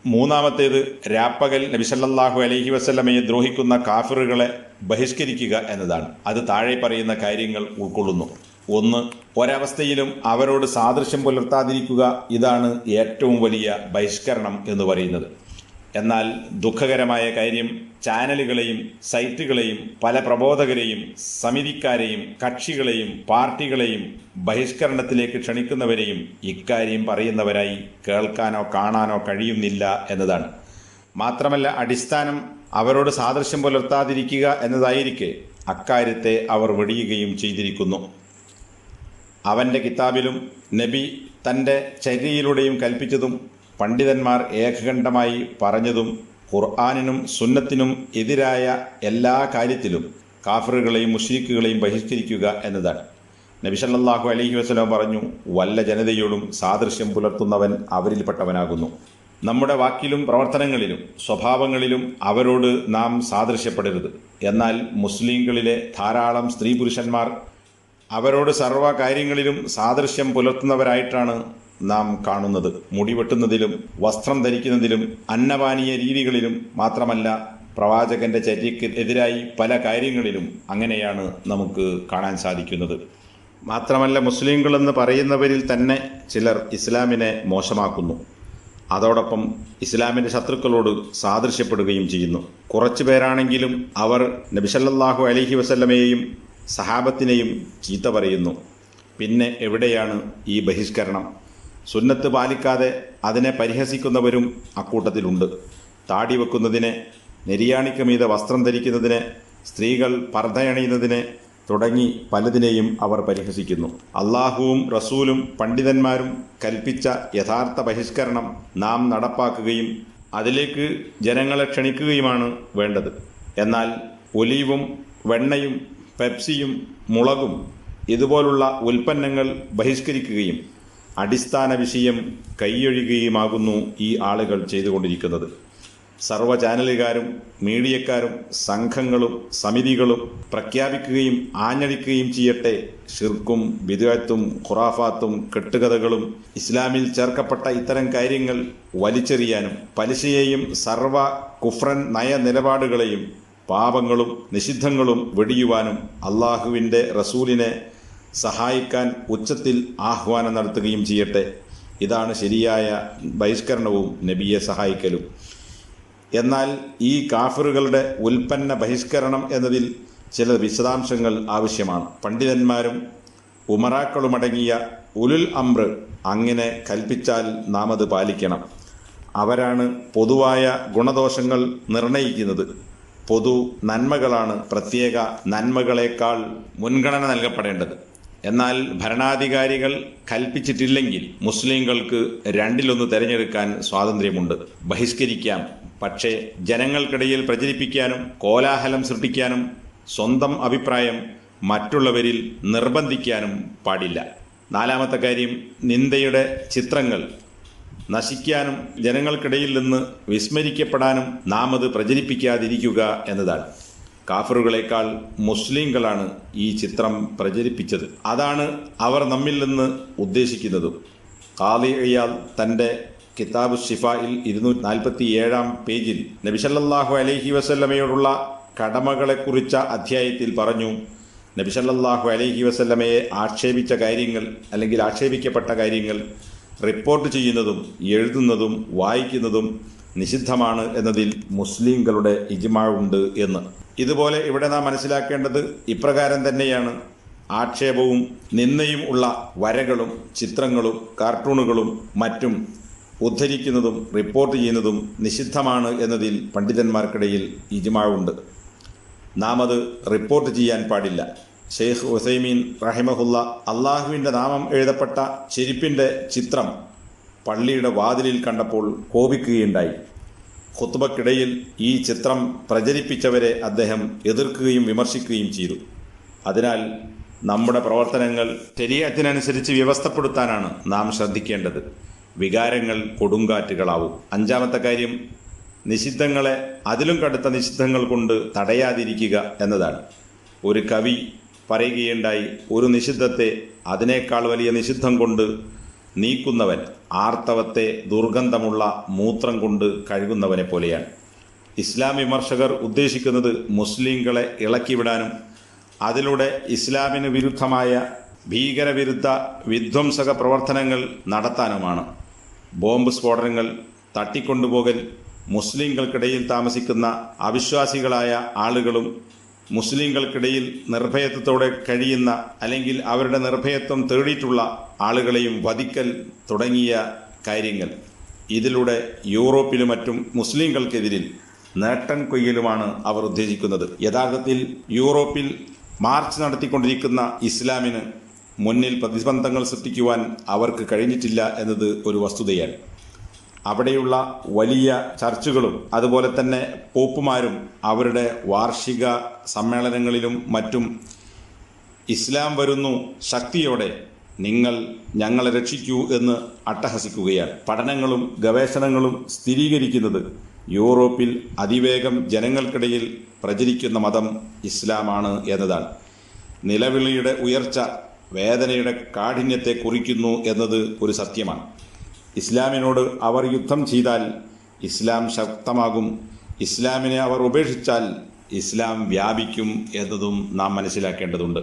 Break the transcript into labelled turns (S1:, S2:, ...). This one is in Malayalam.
S1: മൂന്നാമത്തേത് രാപ്പകൽ നബി സല്ലല്ലാഹു അലൈഹി വസല്ലമയെ ദ്രോഹിക്കുന്ന കാഫിറുകളെ ബഹിഷ്കരിക്കുക എന്നതാണ്. അത് താഴെ പറയുന്ന കാര്യങ്ങൾ ഉൾക്കൊള്ളുന്നു. ഒന്ന്, ഒരവസ്ഥയിലും അവരോട് സാദൃശ്യം പുലർത്താതിരിക്കുക. ഇതാണ് ഏറ്റവും വലിയ ബഹിഷ്കരണം എന്ന് പറയുന്നത്. എന്നാൽ ദുഃഖകരമായ കാര്യം, ചാനലുകളെയും സൈറ്റുകളെയും പല പ്രബോധകരെയും സമിതിക്കാരെയും കക്ഷികളെയും പാർട്ടികളെയും ബഹിഷ്കരണത്തിലേക്ക് ക്ഷണിക്കുന്നവരെയും ഇക്കാര്യം പറയുന്നവരായി കേൾക്കാനോ കാണാനോ കഴിയുന്നില്ല എന്നതാണ്. മാത്രമല്ല, അടിസ്ഥാനം അവരോട് സാദൃശ്യം പുലർത്താതിരിക്കുക എന്നതായിരിക്കെ അക്കാര്യത്തെ അവർ വെടിയുകയും ചെയ്തിരിക്കുന്നു. അവൻ്റെ കിതാബിലും നബി തൻ്റെ ചര്യയിലൂടെയും കൽപ്പിച്ചതും പണ്ഡിതന്മാർ ഏകകണ്ഠമായി പറഞ്ഞതും ഖുർആനിനും സുന്നത്തിനും എതിരായ എല്ലാ കാര്യത്തിലും കാഫിറുകളെയും മുശ്രിക്കുകളെയും ബഹിഷ്കരിക്കുക എന്നതാണ്. നബി സല്ലല്ലാഹു അലൈഹി വസല്ലം പറഞ്ഞു, വല്ല ജനതയോടും സാദൃശ്യം പുലർത്തുന്നവൻ അവരിൽപ്പെട്ടവനാകുന്നു. നമ്മുടെ വാക്കിലും പ്രവർത്തനങ്ങളിലും സ്വഭാവങ്ങളിലും അവരോട് നാം സാദൃശ്യപ്പെടരുത്. എന്നാൽ മുസ്ലിങ്ങളിലെ ധാരാളം സ്ത്രീ പുരുഷന്മാർ അവരോട് സർവ്വ കാര്യങ്ങളിലും സാദൃശ്യം പുലർത്തുന്നവരായിട്ടാണ് നാം കാണുന്നത്. മുടി വെട്ടുന്നതിലും വസ്ത്രം ധരിക്കുന്നതിലും അന്നപാനീയ രീതികളിലും മാത്രമല്ല, പ്രവാചകന്റെ ചര്യയ്ക്ക് എതിരായി പല കാര്യങ്ങളിലും അങ്ങനെയാണ് നമുക്ക് കാണാൻ സാധിക്കുന്നത്. മാത്രമല്ല, മുസ്ലിങ്ങളെന്ന് പറയുന്നവരിൽ തന്നെ ചിലർ ഇസ്ലാമിനെ മോശമാക്കുന്നു. അതോടൊപ്പം ഇസ്ലാമിൻ്റെ ശത്രുക്കളോട് സാദൃശ്യപ്പെടുകയും ചെയ്യുന്നു. കുറച്ചു പേരാണെങ്കിലും അവർ നബി സല്ലല്ലാഹു അലൈഹി വസല്ലമയെയും സഹാബത്തിനെയും ചീത്ത പറയുന്നു. പിന്നെ എവിടെയാണ് ഈ ബഹിഷ്കരണം? സുന്നത്ത് പാലിക്കാതെ അതിനെ പരിഹസിക്കുന്നവരും അക്കൂട്ടത്തിലുണ്ട്. താടി വെക്കുന്നതിനെ, നെരിയാണിക്ക് മീതെ വസ്ത്രം ധരിക്കുന്നതിനെ, സ്ത്രീകൾ പർദ്ദയണിയുന്നതിനെ തുടങ്ങി പലതിനെയും അവർ പരിഹസിക്കുന്നു. അള്ളാഹുവും റസൂലും പണ്ഡിതന്മാരും കൽപ്പിച്ച യഥാർത്ഥ ബഹിഷ്കരണം നാം നടപ്പാക്കുകയും അതിലേക്ക് ജനങ്ങളെ ക്ഷണിക്കുകയുമാണ് വേണ്ടത്. എന്നാൽ ഒലീവും വെണ്ണയും പെപ്സിയും മുളകും ഇതുപോലുള്ള ഉൽപ്പന്നങ്ങൾ ബഹിഷ്കരിക്കുകയും അടിസ്ഥാന വിഷയം കൈയൊഴിയുകയുമാകുന്നു ഈ ആളുകൾ ചെയ്തുകൊണ്ടിരിക്കുന്നത്. സർവ്വ ചാനലുകാരും മീഡിയക്കാരും സംഘങ്ങളും സമിതികളും പ്രഖ്യാപിക്കുകയും ആഞ്ഞടിക്കുകയും ചെയ്യട്ടെ, ഷിർക്കും ബിദ്അത്തും ഖുറാഫാത്തും കെട്ടുകഥകളും ഇസ്ലാമിൽ ചേർക്കപ്പെട്ട ഇത്തരം കാര്യങ്ങൾ വലിച്ചെറിയാനും പലിശയെയും സർവ്വ കുഫ്രൻ നയ നിലപാടുകളെയും പാപങ്ങളും നിഷിദ്ധങ്ങളും വെടിയുവാനും അള്ളാഹുവിൻ്റെ റസൂലിനെ സഹായിക്കാൻ ഉച്ചത്തിൽ ആഹ്വാനം നടത്തുകയും ചെയ്യട്ടെ. ഇതാണ് ശരിയായ ബഹിഷ്കരണവും നബിയെ സഹായിക്കലും. എന്നാൽ ഈ കാഫിറുകളുടെ ഉൽപ്പന്ന ബഹിഷ്കരണം എന്നതിൽ ചില വിശദാംശങ്ങൾ ആവശ്യമാണ്. പണ്ഡിതന്മാരും ഉമറാക്കളുമടങ്ങിയ ഉലുൽ അംർ അങ്ങനെ കൽപ്പിച്ചാൽ നാം അത് പാലിക്കണം. അവരാണ് പൊതുവായ ഗുണദോഷങ്ങൾ നിർണയിക്കുന്നത്. പൊതു നന്മകളാണ് പ്രത്യേക നന്മകളേക്കാൾ മുൻഗണന നൽകപ്പെടേണ്ടത്. എന്നാൽ ഭരണാധികാരികൾ കൽപ്പിച്ചിട്ടില്ലെങ്കിൽ മുസ്ലിങ്ങൾക്ക് രണ്ടിലൊന്ന് തിരഞ്ഞെടുക്കാൻ സ്വാതന്ത്ര്യമുണ്ട്. ബഹിഷ്കരിക്കാം, പക്ഷേ ജനങ്ങൾക്കിടയിൽ പ്രചരിപ്പിക്കാനും കോലാഹലം സൃഷ്ടിക്കാനും സ്വന്തം അഭിപ്രായം മറ്റുള്ളവരിൽ നിർബന്ധിക്കാനും പാടില്ല. നാലാമത്തെ കാര്യം, നിന്ദയുടെ ചിത്രങ്ങൾ നശിക്കാനും ജനങ്ങൾക്കിടയിൽ നിന്ന് വിസ്മരിക്കപ്പെടാനും നാം അത് പ്രചരിപ്പിക്കാതിരിക്കുക എന്നതാണ്. കാഫിറുകളെക്കാൾ മുസ്ലിങ്ങളാണ് ഈ ചിത്രം പ്രചരിപ്പിച്ചത്. അതാണ് അവർ നമ്മിൽ നിന്ന് ഉദ്ദേശിക്കുന്നതും. ഖാദി ഇയാദ് തൻ്റെ കിതാബ് ഷിഫായിൽ 247 പേജിൽ നബി സല്ലല്ലാഹു അലൈഹി വസല്ലമയോടുള്ള കടമകളെക്കുറിച്ച അധ്യായത്തിൽ പറഞ്ഞു, നബി സല്ലല്ലാഹു അലൈഹി വസല്ലമയെ ആക്ഷേപിച്ച കാര്യങ്ങൾ അല്ലെങ്കിൽ ആക്ഷേപിക്കപ്പെട്ട കാര്യങ്ങൾ റിപ്പോർട്ട് ചെയ്യുന്നതും എഴുതുന്നതും വായിക്കുന്നതും നിഷിദ്ധമാണ് എന്നതിൽ മുസ്ലിങ്ങളുടെ ഇജ്മാഉണ്ട് എന്ന്. ഇതുപോലെ ഇവിടെ നാം മനസ്സിലാക്കേണ്ടത് ഇപ്രകാരം തന്നെയാണ്. ആക്ഷേപവും നിന്ദയും ഉള്ള വരകളും ചിത്രങ്ങളും കാർട്ടൂണുകളും മറ്റും ഉദ്ധരിക്കുന്നതും റിപ്പോർട്ട് ചെയ്യുന്നതും നിഷിദ്ധമാണ് എന്നതിൽ പണ്ഡിതന്മാർക്കിടയിൽ ഇജ്മാഉണ്ട്. നാം അത് റിപ്പോർട്ട് ചെയ്യാൻ പാടില്ല. ഷെയ്ഖ് ഉസൈമീൻ റഹിമഹുല്ല അള്ളാഹുവിൻ്റെ നാമം എഴുതപ്പെട്ട ചെരുപ്പിൻ്റെ ചിത്രം പള്ളിയുടെ വാതിലിൽ കണ്ടപ്പോൾ കോപിക്കുകയുണ്ടായി. ഖുത്ബക്കിടയിൽ ഈ ചിത്രം പ്രചരിപ്പിച്ചവരെ അദ്ദേഹം എതിർക്കുകയും വിമർശിക്കുകയും ചെയ്തു. അതിനാൽ നമ്മുടെ പ്രവർത്തനങ്ങൾ ശരീഅത്തിനനുസരിച്ച് വ്യവസ്ഥപ്പെടുത്താനാണ് നാം ശ്രദ്ധിക്കേണ്ടത്. വികാരങ്ങൾ കൊടുങ്കാറ്റുകളാവും. അഞ്ചാമത്തെ കാര്യം, നിഷിദ്ധങ്ങളെ അതിലും കടുത്ത നിഷിദ്ധങ്ങൾ കൊണ്ട് തടയാതിരിക്കുക എന്നതാണ്. ഒരു കവി പറയുകയുണ്ടായി, ഒരു നിഷിദ്ധത്തെ അതിനേക്കാൾ വലിയ നിഷിദ്ധം കൊണ്ട് നീക്കുന്നവൻ ആർത്തവത്തെ ദുർഗന്ധമുള്ള മൂത്രം കൊണ്ട് കഴുകുന്നവനെ പോലെയാണ്. ഇസ്ലാം വിമർശകർ ഉദ്ദേശിക്കുന്നത് മുസ്ലിങ്ങളെ ഇളക്കിവിടാനും അതിലൂടെ ഇസ്ലാമിന് വിരുദ്ധമായ ഭീകരവിരുദ്ധ വിധ്വംസക പ്രവർത്തനങ്ങൾ നടത്താനുമാണ്. ബോംബ് സ്ഫോടനങ്ങൾ, തട്ടിക്കൊണ്ടുപോകൽ, മുസ്ലിങ്ങൾക്കിടയിൽ താമസിക്കുന്ന അവിശ്വാസികളായ ആളുകളും മുസ്ലിങ്ങൾക്കിടയിൽ നിർഭയത്വത്തോടെ കഴിയുന്ന അല്ലെങ്കിൽ അവരുടെ നിർഭയത്വം തേടിയിട്ടുള്ള ആളുകളെയും വധിക്കൽ തുടങ്ങിയ കാര്യങ്ങൾ. ഇതിലൂടെ യൂറോപ്പിലും മറ്റും മുസ്ലിങ്ങൾക്കെതിരിൽ നേട്ടം കൊയ്യലുമാണ് അവർ ഉദ്ദേശിക്കുന്നത്. യഥാർത്ഥത്തിൽ യൂറോപ്പിൽ മാർച്ച് നടത്തിക്കൊണ്ടിരിക്കുന്ന ഇസ്ലാമിന് മുന്നിൽ പ്രതിബന്ധങ്ങൾ സൃഷ്ടിക്കുവാൻ അവർക്ക് കഴിഞ്ഞിട്ടില്ല എന്നത് ഒരു വസ്തുതയാണ്. അവിടെയുള്ള വലിയ ചർച്ചുകളും അതുപോലെ തന്നെ പോപ്പുമാരും അവരുടെ വാർഷിക സമ്മേളനങ്ങളിലും മറ്റും ഇസ്ലാം വരുന്നു ശക്തിയോടെ, നിങ്ങൾ ഞങ്ങളെ രക്ഷിക്കൂ എന്ന് അട്ടഹസിക്കുകയാണ്. പഠനങ്ങളും ഗവേഷണങ്ങളും സ്ഥിരീകരിക്കുന്നത് യൂറോപ്പിൽ അതിവേഗം ജനങ്ങൾക്കിടയിൽ പ്രചരിക്കുന്ന മതം ഇസ്ലാമാണ് എന്നതാണ്. നിലവിളിയുടെ ഉയർച്ച വേദനയുടെ കാഠിന്യത്തെ കുറിക്കുന്നു എന്നത് ഒരു സത്യമാണ്. ഇസ്ലാമിനോട് അവർ യുദ്ധം ചെയ്താൽ ഇസ്ലാം ശക്തമാകും, ഇസ്ലാമിനെ അവർ ഉപേക്ഷിച്ചാൽ ഇസ്ലാം വ്യാപിക്കും എന്നതും നാം മനസ്സിലാക്കേണ്ടതുണ്ട്.